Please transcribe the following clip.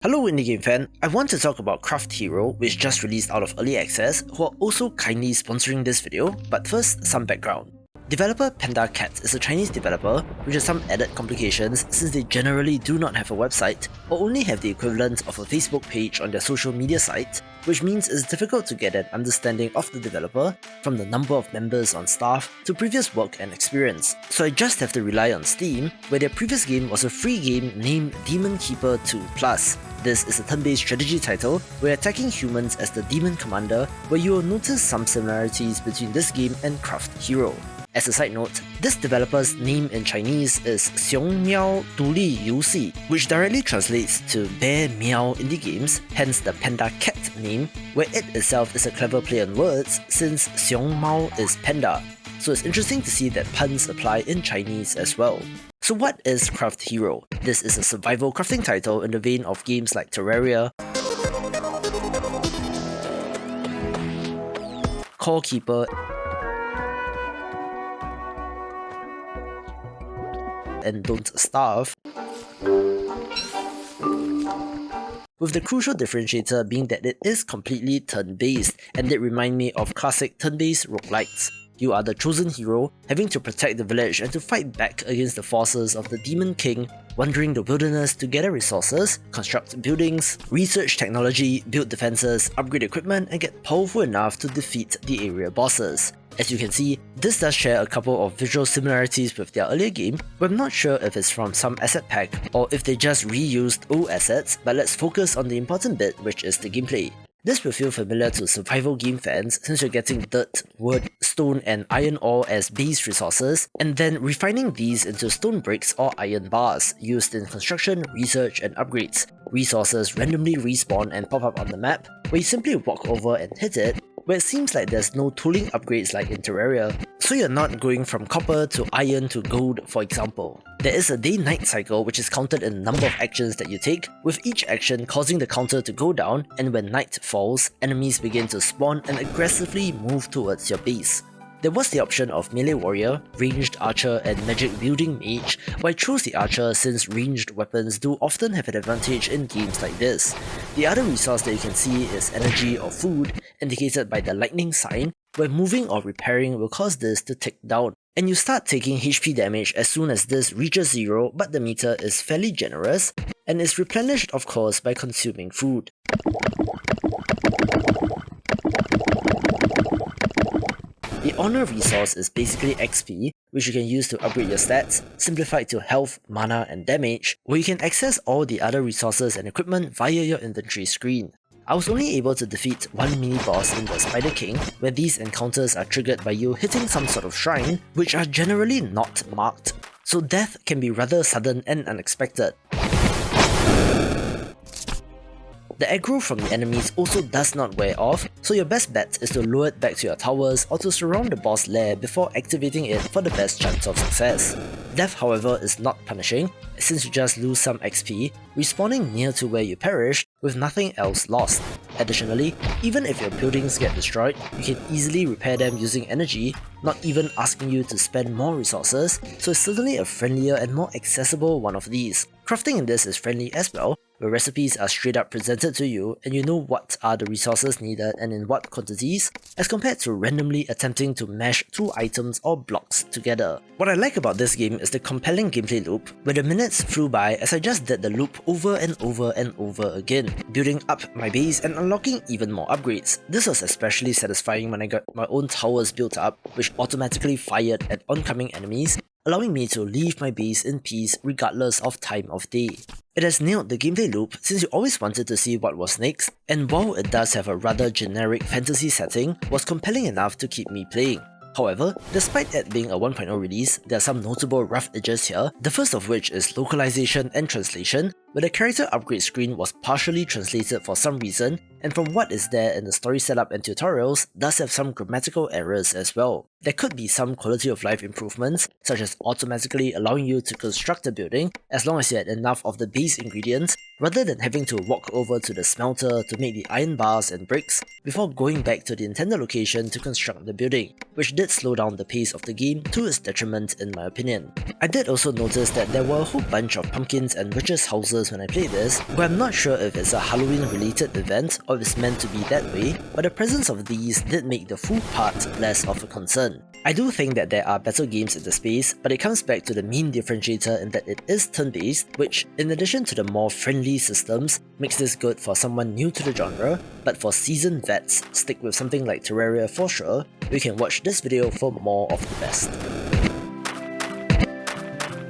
Hello indie game fan, I want to talk about Craft Hero, which just released out of early access, who are also kindly sponsoring this video, but first, some background. Developer Panda Cat is a Chinese developer, which has some added complications since they generally do not have a website, or only have the equivalent of a Facebook page on their social media site, which means it's difficult to get an understanding of the developer, from the number of members on staff to previous work and experience. So I just have to rely on Steam, where their previous game was a free game named Demon Keeper 2+. This is a turn-based strategy title where attacking humans as the Demon Commander, where you will notice some similarities between this game and Craft Hero. As a side note, this developer's name in Chinese is Xiong Miao Du Li Yu Xi, which directly translates to Bear Meow Indie Games, hence the Panda Cat name, where it itself is a clever play on words since Xiong Mao is panda. So it's interesting to see that puns apply in Chinese as well. So what is Craft Hero? This is a survival crafting title in the vein of games like Terraria, Core Keeper, and Don't Starve, with the crucial differentiator being that it is completely turn-based, and it reminds me of classic turn-based roguelites. You are the chosen hero, having to protect the village and to fight back against the forces of the Demon King, wandering the wilderness to gather resources, construct buildings, research technology, build defenses, upgrade equipment, and get powerful enough to defeat the area bosses. As you can see, this does share a couple of visual similarities with their earlier game, but I'm not sure if it's from some asset pack or if they just reused old assets, but let's focus on the important bit, which is the gameplay. This will feel familiar to survival game fans since you're getting dirt, wood, stone and iron ore as base resources, and then refining these into stone bricks or iron bars used in construction, research and upgrades. Resources randomly respawn and pop up on the map, where you simply walk over and hit it, where it seems like there's no tooling upgrades like in Terraria, so you're not going from copper to iron to gold, for example. There is a day-night cycle which is counted in the number of actions that you take, with each action causing the counter to go down, and when night falls, enemies begin to spawn and aggressively move towards your base. There was the option of melee warrior, ranged archer and magic wielding mage, but I chose the archer since ranged weapons do often have an advantage in games like this. The other resource that you can see is energy or food, indicated by the lightning sign, where moving or repairing will cause this to tick down. And you start taking HP damage as soon as this reaches 0, but the meter is fairly generous, and is replenished of course by consuming food. The honor resource is basically XP, which you can use to upgrade your stats, simplified to health, mana and damage, where you can access all the other resources and equipment via your inventory screen. I was only able to defeat one mini-boss in the Spider King, where these encounters are triggered by you hitting some sort of shrine, which are generally not marked, so death can be rather sudden and unexpected. The aggro from the enemies also does not wear off, so your best bet is to lure it back to your towers or to surround the boss lair before activating it for the best chance of success. Death however is not punishing, since you just lose some XP, respawning near to where you perished with nothing else lost. Additionally, even if your buildings get destroyed, you can easily repair them using energy, not even asking you to spend more resources, so it's certainly a friendlier and more accessible one of these. Crafting in this is friendly as well, where recipes are straight up presented to you and you know what are the resources needed and in what quantities, as compared to randomly attempting to mash two items or blocks together. What I like about this game is the compelling gameplay loop, where the minutes flew by as I just did the loop over and over and over again, building up my base and unlocking even more upgrades. This was especially satisfying when I got my own towers built up, which automatically fired at oncoming enemies, allowing me to leave my base in peace regardless of time of day. It has nailed the gameplay loop since you always wanted to see what was next, and while it does have a rather generic fantasy setting, was compelling enough to keep me playing. However, despite it being a 1.0 release, there are some notable rough edges here, the first of which is localization and translation, where the character upgrade screen was partially translated for some reason, and from what is there in the story setup and tutorials, does have some grammatical errors as well. There could be some quality of life improvements, such as automatically allowing you to construct a building as long as you had enough of the base ingredients, rather than having to walk over to the smelter to make the iron bars and bricks before going back to the intended location to construct the building, which did slow down the pace of the game to its detriment in my opinion. I did also notice that there were a whole bunch of pumpkins and witches' houses when I played this, but I'm not sure if it's a Halloween related event or if it's meant to be that way, but the presence of these did make the full part less of a concern. I do think that there are better games in the space, but it comes back to the main differentiator in that it is turn-based, which, in addition to the more friendly systems, makes this good for someone new to the genre, but for seasoned vets, stick with something like Terraria for sure. You can watch this video for more of the best.